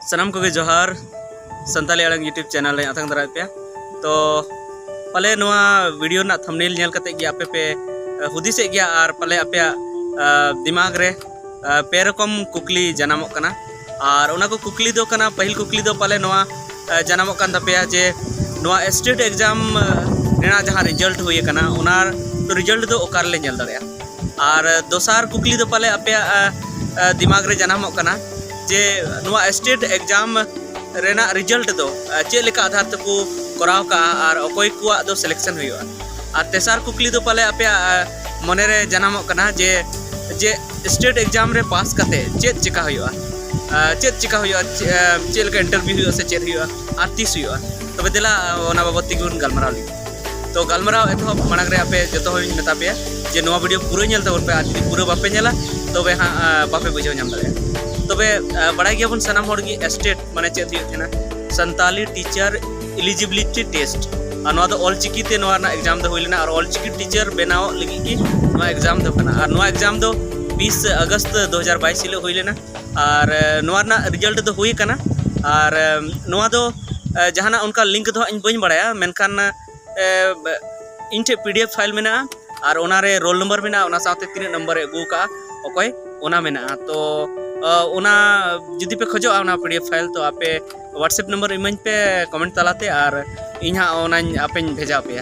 सनम को जोहार Santali आड़ंग YouTube channel रे आतंग दरा पे तो पले नोआ वीडियो ना थंबनेल नेल कते गया आपे पे हुदिसे गया और पले आपे दिमाग रे पे रकम कुकली जनामो कना और उना को कुकली दो कना पहिल कुकली दो पले नोआ जनामो कन तपेया जे नोआ स्टेट एग्जाम रेना जहां रिजल्ट हुई कना उना तो रिजल्ट दो ओकार ले नेल दड़या और दोसार कुकली दो पले आपे दिमाग रे जनामो कना जे नोआ स्टेट एग्जाम रेना रिजल्ट दो चेक लेका आधार तको कराव का और अकोय कुआ दो सिलेक्शन हुआ और तेसार कुकली दो पले आपे मने रे जनामो कना जे स्टेट एग्जाम रे पास कते चेक चिका हुआ चेक चिका हुआ चेक लेका इंटरव्यू हुआ से चेक हुआ और तीस हुआ तबे दिला ओना बाबत तिगुन गलमराव ली तो गलमराव एतो मानग रे आपे जतो होय मेता पे जे नोआ वीडियो पूरा नेल तबन पे आज पूरा बापे नेला तबे हां बापे बुझाव नाम दरे तबे बड़ाई गया सनाम होड़गी स्टेट माने चेत हुआ संताली टीचर एलिजिबिलिटी टेस्ट और ऑल चिकी ते एग्जाम दो हुई और ऑल चिकी टीचर बनाव लगी की एग्जाम दो कना और एग्जाम दो 20 अगस्त 2022 हिलो हुई लेना और रिजल्ट दो हुई कना और दो जहाना उनका लिंक दो इन बन बड़ाया मेनखान इन ठे पीडीएफ फाइल में और ओनारे रोल नंबर में ओना साथे तीन नंबर अगू का ओकोय ओना में तो ओना जुदी पे खोजो ओना पीडीएफ फाइल तो आपे व्हाट्सएप नंबर इमेज पे कमेंट तलाते और इहा ओना आपे भेजा पे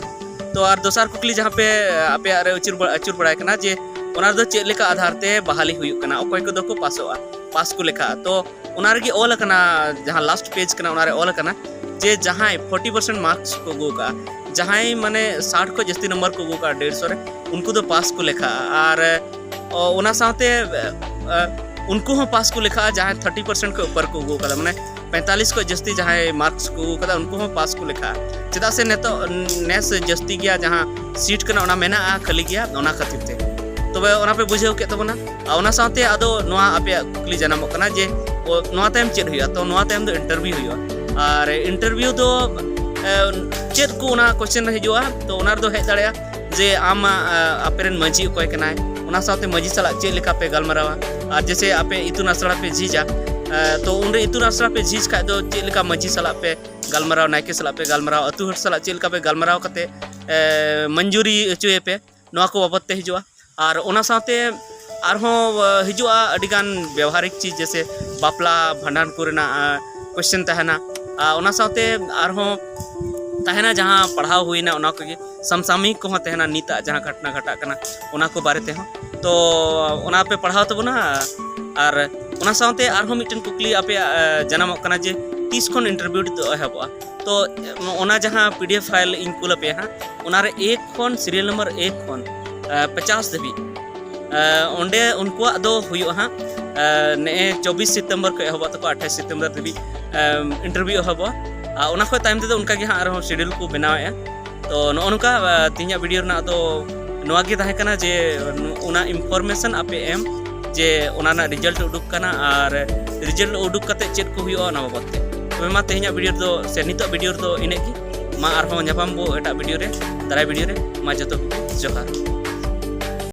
तो और दोसार कुकली जहाँ पे आपे अरे अचुर बड़ा कना जे ओना दो चेक लेका आधार ते बहाली हुई कना ओकोय को दो पासोआ पास को लेखा तो ओना रे ऑल कना जहाँ लास्ट पेज कना ओना रे ऑल कना जे जहाँ 40% मार्क्स को गो का जहाँ माने 60 को जस्ती नंबर को गो का 150 रे उनको तो पास को लेखा और ओना साथे उनको हम पास को लिखा जहाँ 30% के ऊपर को गो कदा माने 45 को जस्ती जहाँ मार्क्स को गो कदा उनको हम पास को लिखा चेदा से नेतो नेस जस्ती गया जहाँ सीट कना ओना मेना खाली गया ओना खातिर ते तबे ओना पे बुझेव के तबना ओना साथे आदो नोआ आपे कुकली जनामो कना जे नोआ टाइम चेक हुआ तो नोआ टाइम दो इंटरव्यू हुआ और इंटरव्यू दो चेक को ओना क्वेश्चन हिजुआ तो ओना दो हेज दाड़या जे आम आपेरन मजी कोय कनाय ओना साथे मजी साला चेक लेका पे गलमरावा और जैसे आपे इतुन आसड़ा पे झीजा तो उनरे इतुन आसड़ा पे झीज खा दो चेक लेका मजी साला पे गलमराव नायके साला पे गलमराव अतु हट साला चेक लेका पे गलमराव कते मंजूरी अचुए पे नोआ को बाबत ते हिजुआ और ओना साथे आरहों हिजुआ अडिगान व्यवहारिक चीज जैसे बापला भांडान कोरेना क्वेश्चन तहना ओना साथे आरहों तहना जहाँ पढ़ाव हुईना ओना को समसामयिक को तहना नीता जहाँ घटना घटा कना ओना को बारे ते तो ओना पे पढ़ाव तबना और ओना साथे आरहों मिटन कुकली आपे जनामो कना जे 30 खन इंटरव्यू तो एहबा तो ओना जहाँ पीडीएफ फाइल इन कुल पे हां ओना रे 1 खन सीरियल नंबर 1 खन 50 धबी ओंडे उनको दो हुई हाँ ने 24 सितंबर को एहबा तो 28 सितंबर धबी इंटरव्यू एहबा ओना को टाइम ते उनका गे हाँ शेड्यूल को बनावे तो नोनका तीन वीडियो ना तो नोआ गे ताहे कना जे ओना इनफॉर्मेशन आपे एम जे ओना ना रिजल्ट उडुक कना और रिजल्ट उडुक कते चेक को हुआ ना बाबत तो मा तेहኛ वीडियो दो से नितो वीडियो दो इने की मा आरहों ᱧᱟᱯᱟᱢ बो एटा वीडियो रे दाराय वीडियो रे मा जतो जोहार।